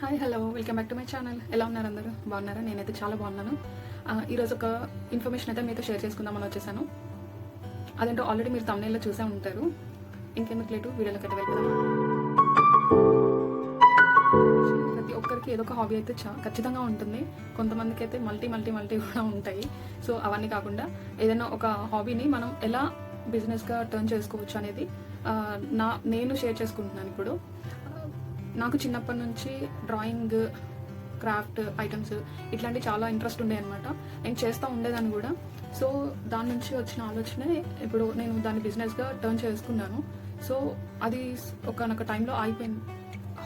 Hi hello welcome back to my channel. ఎలా ఉన్నారు అందరూ? బాగున్నారా? నేనైతే చాలా బాగున్నాను. ఈరోజు ఒక ఇన్ఫర్మేషన్ అయితే మీతో షేర్ చేసుకుందామని వచ్చేసాను. అదేంటో ఆల్రెడీ మీరు తమ్నైల్లో చూసే ఉంటారు. ఇంకెందుకు లేటు వీడియోలోకి అయితే వెళ్తాను. ప్రతి ఒక్కరికి ఏదో ఒక హాబీ అయితే ఖచ్చితంగా ఉంటుంది. కొంతమందికి అయితే మల్టీ కూడా ఉంటాయి. సో అవన్నీ కాకుండా ఏదైనా ఒక హాబీని మనం ఎలా బిజినెస్గా టర్న్ చేసుకోవచ్చు అనేది నేను షేర్ చేసుకుంటున్నాను ఇప్పుడు. నాకు చిన్నప్పటి నుంచి డ్రాయింగ్, క్రాఫ్ట్ ఐటమ్స్ ఇట్లాంటివి చాలా ఇంట్రెస్ట్ ఉండే అనమాట. నేను చేస్తూ ఉండేదాన్ని కూడా. సో దాని నుంచి వచ్చిన ఆలోచనే ఇప్పుడు నేను దాన్ని బిజినెస్గా టర్న్ చేసుకున్నాను. సో అది ఒకనొక టైంలో ఆగిపోయింది.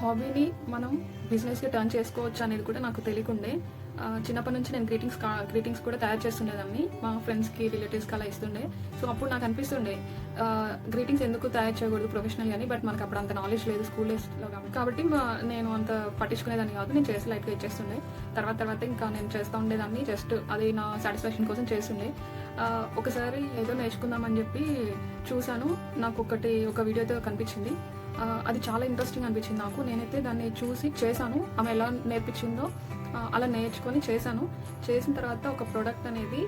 హాబీని మనం బిజినెస్గా టర్న్ చేసుకోవచ్చు అనేది కూడా నాకు తెలియకుండే. చిన్నప్పటి నుంచి నేను గ్రీటింగ్స్ కూడా తయారు చేస్తుండేదాన్ని. మా ఫ్రెండ్స్కి, రిలేటివ్స్కి అలా ఇస్తుండే. సో అప్పుడు నాకు అనిపిస్తుండే గ్రీటింగ్స్ ఎందుకు తయారు చేయకూడదు ప్రొఫెషనల్ అని. బట్ మనకు అప్పుడు అంత నాలెడ్జ్ లేదు స్కూల్ డేస్లో కాబట్టి నేను అంత పట్టించుకునేదాన్ని కాదు. నేను చేసి లైట్గా ఇచ్చేస్తుండే. తర్వాత ఇంకా నేను చేస్తూ ఉండేదాన్ని. జస్ట్ అది నా సాటిస్ఫాక్షన్ కోసం చేస్తుండే. ఒకసారి ఏదో నేర్చుకుందామని చెప్పి చూశాను. నాకు ఒక వీడియో అయితే కనిపించింది. అది చాలా ఇంట్రెస్టింగ్ అనిపించింది నాకు. నేనైతే దాన్ని చూసి చేశాను. ఆమె ఎలా నేర్పించిందో అలా నేర్చుకొని చేసిన తర్వాత ఒక ప్రోడక్ట్ అనేది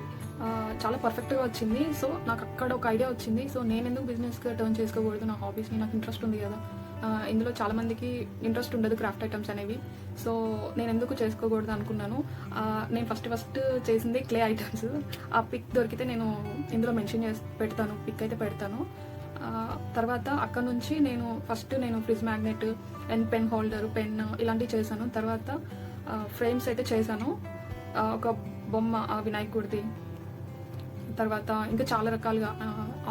చాలా పర్ఫెక్ట్గా వచ్చింది. సో నాకు అక్కడ ఒక ఐడియా వచ్చింది. సో నేను ఎందుకు బిజినెస్గా టర్న్ చేసుకోకూడదు? నా హాబీస్ని, నాకు ఇంట్రెస్ట్ ఉంది కదా. ఇందులో చాలామందికి ఇంట్రెస్ట్ ఉండదు క్రాఫ్ట్ ఐటమ్స్ అనేవి. సో నేను ఎందుకు చేసుకోకూడదు అనుకున్నాను. నేను ఫస్ట్ చేసింది క్లే ఐటమ్స్. ఆ పిక్ దొరికితే నేను ఇందులో మెన్షన్ చేసి పెడతాను, పిక్ అయితే పెడతాను. తర్వాత అక్కడ నుంచి నేను fridge magnet and pen holder, pen ఇలాంటివి చేశాను. తర్వాత ఫ్రేమ్స్ అయితే చేశాను. ఒక బొమ్మ వినాయకుడిది. తర్వాత ఇంకా చాలా రకాలుగా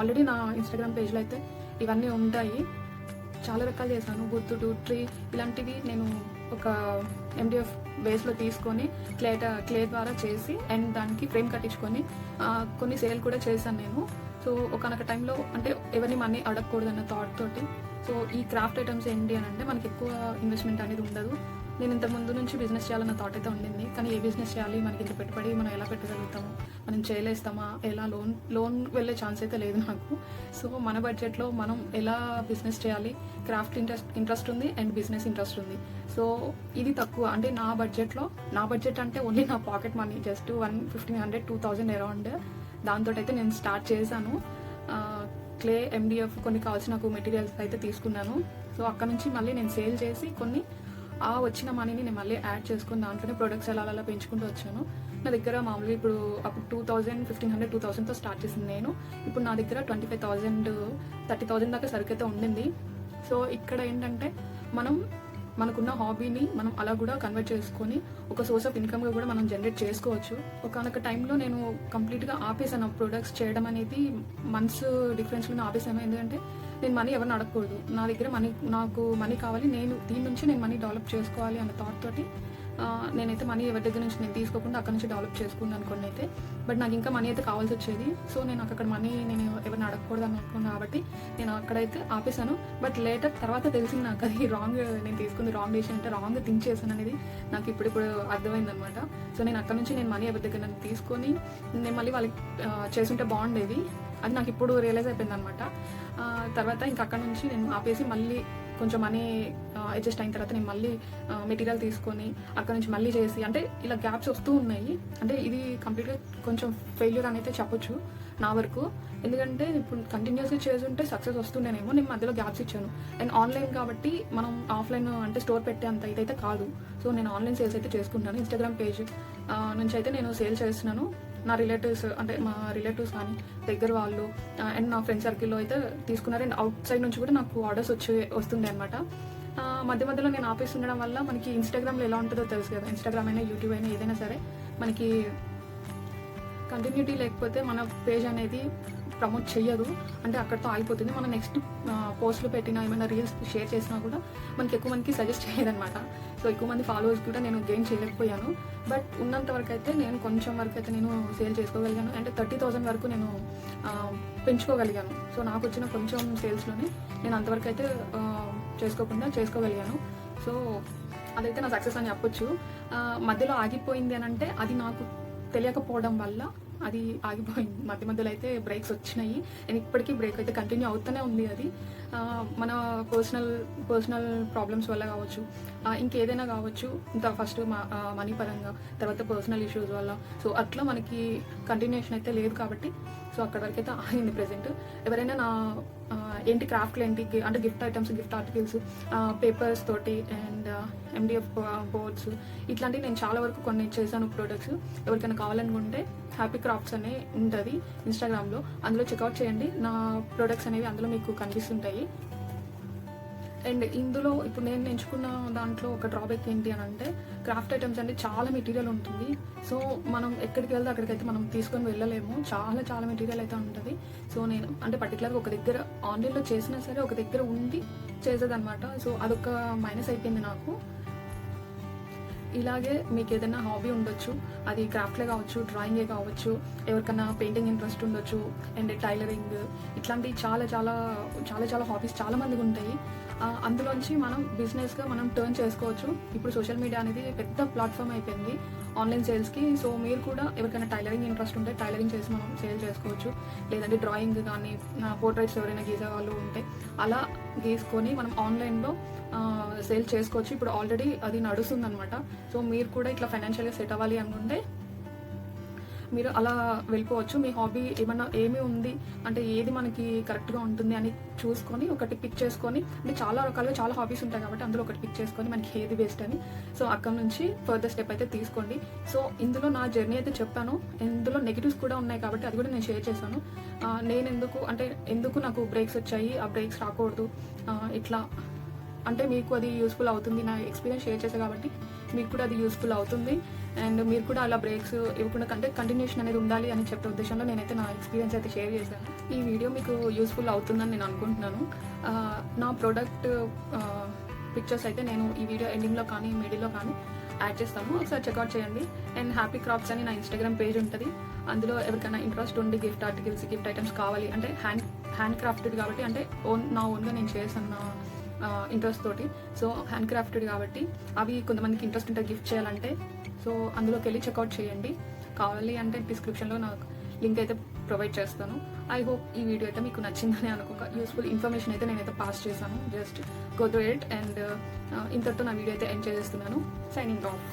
ఆల్రెడీ నా ఇన్స్టాగ్రామ్ పేజ్లో అయితే ఇవన్నీ ఉంటాయి. చాలా రకాలు చేశాను. బుద్ధుడు, ట్రీ ఇలాంటివి నేను ఒక MDF బేస్లో తీసుకొని క్లే ద్వారా చేసి అండ్ దానికి ఫ్రేమ్ కట్టించుకొని కొన్ని సేల్ కూడా చేశాను నేను. సో ఒకనొక టైంలో అంటే ఎవరిని మనీ అడగకూడదు అన్న థాట్ తోటి. సో ఈ క్రాఫ్ట్ ఐటమ్స్ ఏంటి అని అంటే మనకి ఎక్కువ ఇన్వెస్ట్మెంట్ అనేది ఉండదు. నేను ఇంత ముందు నుంచి బిజినెస్ చేయాలన్న థాట్ అయితే ఉండింది. కానీ ఏ బిజినెస్ చేయాలి, మనకి ఇంత పెట్టుబడి మనం ఎలా పెట్టగలుగుతాము, మనం చేయలేస్తామా, ఎలా లోన్ వెళ్ళే ఛాన్స్ అయితే లేదు నాకు. సో మన బడ్జెట్లో మనం ఎలా బిజినెస్ చేయాలి, క్రాఫ్ట్ ఇంట్రెస్ట్ ఉంది అండ్ బిజినెస్ ఇంట్రెస్ట్ ఉంది. సో ఇది తక్కువ అంటే నా బడ్జెట్ అంటే ఓన్లీ నా పాకెట్ మనీ జస్ట్ 1,500 2,000 అరౌండ్. దాంతో అయితే నేను స్టార్ట్ చేశాను. క్లే, MDF కొన్ని కావాల్సిన నాకు మెటీరియల్స్ అయితే తీసుకున్నాను. సో అక్కడ నుంచి మళ్ళీ నేను సేల్ చేసి కొన్ని వచ్చిన మనీని నేను మళ్ళీ యాడ్ చేసుకుని దాంట్లోనే ప్రొడక్ట్స్ అలా పెంచుకుంటూ వచ్చాను. నా దగ్గర మామూలుగా ఇప్పుడు అప్పుడు 2,000, 1,500, 2,000తో స్టార్ట్ చేసింది నేను. ఇప్పుడు నా దగ్గర 25,000, 30,000 దాకా సరికైతే ఉండింది. సో ఇక్కడ ఏంటంటే మనకున్న హాబీని మనం అలా కూడా కన్వర్ట్ చేసుకొని ఒక సోర్స్ ఆఫ్ ఇన్కమ్గా కూడా మనం జనరేట్ చేసుకోవచ్చు. ఒకనొక టైంలో నేను కంప్లీట్గా ఆపేసాను ప్రొడక్ట్స్ చేయడం అనేది. మంత్స్ డిఫరెన్స్లో ఆపేసాను. ఎందుకంటే నేను మనీ ఎవరిని అడగకూడదు. నా దగ్గర నాకు మనీ కావాలి, నేను దీని నుంచి నేను మనీ డెవలప్ చేసుకోవాలి అన్న థాట్ తోటి నేనైతే మనీ ఎవరి దగ్గర నుంచి నేను తీసుకోకుండా అక్కడ నుంచి డెవలప్ చేసుకున్నాను కొన్ని అయితే. బట్ నాకు ఇంకా మనీ అయితే కావాల్సి వచ్చేది. సో నేను అక్కడ మనీ నేను ఎవరిని అడగకూడదు అనుకున్నాను కాబట్టి నేను అక్కడైతే ఆపేసాను. బట్ తర్వాత తెలిసింది నాకు అది నేను తీసుకుంది రాంగ్ డెసిషన్, అంటే రాంగ్ థింక్ చేశాను అనేది నాకు ఇప్పుడు అర్థమైంది అనమాట. సో నేను అక్కడ నుంచి నేను మనీ ఎవరి దగ్గర నన్ను తీసుకొని నేను మళ్ళీ వాళ్ళకి చేస్తుంటే బాగుండేది. అది నాకు ఇప్పుడు రియలైజ్ అయిపోయింది అనమాట. తర్వాత ఇంకా అక్కడ నుంచి నేను ఆపేసి మళ్ళీ కొంచెం మనీ అడ్జస్ట్ అయిన తర్వాత నేను మళ్ళీ మెటీరియల్ తీసుకొని అక్కడ నుంచి మళ్ళీ చేసి అంటే ఇలా గ్యాప్స్ వస్తూ ఉన్నాయి. అంటే ఇది కంప్లీట్గా కొంచెం ఫెయిల్యూర్ అని అయితే చెప్పొచ్చు నా వరకు. ఎందుకంటే ఇప్పుడు కంటిన్యూస్గా చేస్తుంటే సక్సెస్ వస్తుండేనేమో. నేను మధ్యలో గ్యాప్స్ ఇచ్చాను. అండ్ ఆన్లైన్ కాబట్టి మనం ఆఫ్లైన్ అంటే స్టోర్ పెట్టే అంత ఇదైతే కాదు. సో నేను ఆన్లైన్ సేల్స్ అయితే చేసుకుంటాను. ఇన్స్టాగ్రామ్ పేజ్ నుంచి అయితే నేను సేల్ చేస్తున్నాను. నా రిలేటివ్స్ కానీ దగ్గర వాళ్ళు అండ్ నా ఫ్రెండ్ సర్కిల్లో అయితే తీసుకున్నారు. అండ్ అవుట్ సైడ్ నుంచి కూడా నాకు ఆర్డర్స్ వస్తుండే అనమాట. మధ్యలో నేను ఆపేస్తుండడం వల్ల మనకి ఇన్స్టాగ్రామ్లో ఎలా ఉంటుందో తెలుసు కదా. ఇన్స్టాగ్రామ్ అయినా, యూట్యూబ్ అయినా, ఏదైనా సరే మనకి కంటిన్యూటీ లేకపోతే మన పేజ్ అనేది ప్రమోట్ చెయ్యదు. అంటే అక్కడితో ఆగిపోతుంది. మనం నెక్స్ట్ పోస్టులు పెట్టినా ఏమైనా రీల్స్ షేర్ చేసినా కూడా ఎక్కువ మందికి సజెస్ట్ చేయదనమాట. సో ఎక్కువ మంది ఫాలోవర్స్ కూడా నేను గెయిన్ చేయలేకపోయాను. బట్ ఉన్నంత వరకు అయితే నేను కొంచెం వరకు అయితే నేను సేల్ చేసుకోగలిగాను. అంటే 30,000 వరకు నేను పెంచుకోగలిగాను. సో నాకు వచ్చిన కొంచెం సేల్స్లోనే నేను అంతవరకు అయితే చేసుకోగలిగాను. సో అదైతే నా సక్సెస్ అని చెప్పొచ్చు. మధ్యలో ఆగిపోయింది అని అంటే అది నాకు తెలియకపోవడం వల్ల అది ఆగిపోయింది. మధ్య మధ్యలో అయితే బ్రేక్స్ వచ్చినాయి అండ్ ఇప్పటికీ బ్రేక్ అయితే కంటిన్యూ అవుతూనే ఉంది. అది మన పర్సనల్ ప్రాబ్లమ్స్ వల్ల కావచ్చు, ఇంకేదైనా కావచ్చు. ఇంకా ఫస్ట్ మనీ పరంగా, తర్వాత పర్సనల్ ఇష్యూస్ వల్ల. సో అట్లా మనకి కంటిన్యూషన్ అయితే లేదు కాబట్టి సో అక్కడ వరకు అయితే ఆగింది ప్రెజెంట్. ఎవరైనా నా ఏంటి క్రాఫ్ట్లు ఏంటి అంటే gift items, gift articles, papers తోటి అండ్ MDF బోర్డ్స్ ఇట్లాంటివి నేను చాలా వరకు కొన్ని చేశాను ప్రొడక్ట్స్. ఎవరికైనా కావాలనుకుంటే హ్యాపీ క్రాఫ్ట్స్ అనే ఉంటుంది ఇన్స్టాగ్రామ్లో, అందులో చెక్అవుట్ చేయండి. నా ప్రొడక్ట్స్ అనేవి అందులో మీకు కనిపిస్తుంటాయి. అండ్ ఇందులో ఇప్పుడు నేను ఎంచుకున్న దాంట్లో ఒక డ్రాబ్యాక్ ఏంటి అని అంటే, క్రాఫ్ట్ ఐటమ్స్ అంటే చాలా మెటీరియల్ ఉంటుంది. సో మనం ఎక్కడికి వెళ్తే అక్కడికైతే మనం తీసుకొని వెళ్ళలేము. చాలా మెటీరియల్ అయితే ఉంటుంది. సో నేను అంటే పర్టికులర్గా ఒక దగ్గర ఆన్లైన్లో చేసినా సరే ఒక దగ్గర ఉండి చేసేదన్నమాట. సో అదొక మైనస్ అయిపోయింది నాకు. ఇలాగే మీకు ఏదైనా హాబీ ఉండొచ్చు, అది క్రాఫ్ట్లే కావచ్చు, డ్రాయింగే కావచ్చు, ఎవరికైనా పెయింటింగ్ ఇంట్రెస్ట్ ఉండొచ్చు అండ్ టైలరింగ్, ఇట్లాంటి చాలా హాబీస్ చాలా మందికి ఉంటాయి. అందులోంచి మనం బిజినెస్గా మనం టర్న్ చేసుకోవచ్చు. ఇప్పుడు సోషల్ మీడియా అనేది పెద్ద ప్లాట్ఫామ్ అయిపోయింది ఆన్లైన్ సేల్స్కి. సో మీరు కూడా ఎవరికైనా టైలరింగ్ ఇంట్రెస్ట్ ఉంటే టైలరింగ్ చేసి మనం సేల్ చేసుకోవచ్చు. లేదంటే డ్రాయింగ్ కానీ, పోర్ట్రైట్స్ ఎవరైనా గీసే వాళ్ళు ఉంటే అలా గీసుకొని మనం ఆన్లైన్లో సేల్ చేసుకోవచ్చు. ఇప్పుడు ఆల్రెడీ అది నడుస్తుందన్నమాట. సో మీరు కూడా ఇట్లా ఫైనాన్షియల్గా సెట్ అవ్వాలి అనుకుంటే మీరు అలా వెళ్ళిపోవచ్చు. మీ హాబీ ఏమి ఉంది అంటే ఏది మనకి కరెక్ట్గా ఉంటుంది అని చూసుకొని ఒకటి పిక్ చేసుకొని, అంటే చాలా రకాలుగా చాలా హాబీస్ ఉంటాయి కాబట్టి అందులో ఒకటి పిక్ చేసుకొని మనకి ఏది బెస్ట్ అని సో అక్కడ నుంచి ఫర్దర్ స్టెప్ అయితే తీసుకోండి. సో ఇందులో నా జర్నీ అయితే చెప్పాను. ఇందులో నెగిటివ్స్ కూడా ఉన్నాయి కాబట్టి అది కూడా నేను షేర్ చేశాను. నేను ఎందుకు నాకు బ్రేక్స్ వచ్చాయి, ఆ బ్రేక్స్ రాకూడదు, ఇట్లా అంటే మీకు అది యూస్ఫుల్ అవుతుంది. నా ఎక్స్పీరియన్స్ షేర్ చేశాను కాబట్టి మీకు కూడా అది యూస్ఫుల్ అవుతుంది. అండ్ మీరు కూడా అలా బ్రేక్స్ ఇవ్వకుండా కంటిన్యూషన్ అనేది ఉండాలి అని చెప్పే ఉద్దేశంలో నేనైతే నా ఎక్స్పీరియన్స్ అయితే షేర్ చేశాను. ఈ వీడియో మీకు యూస్ఫుల్ అవుతుందని నేను అనుకుంటున్నాను. నా ప్రోడక్ట్ పిక్చర్స్ అయితే నేను ఈ వీడియో ఎండింగ్లో కానీ మిడిల్లో కానీ యాడ్ చేస్తాను, ఒకసారి చెక్అవుట్ చేయండి. అండ్ హ్యాపీ క్రాఫ్ట్స్ అని నా ఇన్స్టాగ్రామ్ పేజ్ ఉంటుంది. అందులో ఎవరికైనా ఇంట్రెస్ట్ ఉండి గిఫ్ట్ ఆర్టికల్స్, గిఫ్ట్ ఐటమ్స్ కావాలి అంటే హ్యాండ్ క్రాఫ్టెడ్ కాబట్టి, అంటే నా ఓన్గా నేను చేశాను నా ఇంట్రెస్ట్ తోటి. సో హ్యాండ్ క్రాఫ్టెడ్ కాబట్టి అవి కొంతమందికి ఇంట్రెస్ట్ ఉంటే గిఫ్ట్ చేయాలంటే సో అందులోకి వెళ్ళి చెక్అవుట్ చేయండి. కావాలి అంటే డిస్క్రిప్షన్లో నాకు లింక్ అయితే ప్రొవైడ్ చేస్తాను. ఐ హోప్ ఈ వీడియో అయితే మీకు నచ్చిందని యూస్ఫుల్ ఇన్ఫర్మేషన్ అయితే నేనైతే పాస్ చేశాను. Just go through it. And ఇంతటితో నా వీడియో అయితే ఎండ్ చేస్తున్నాను. Signing off.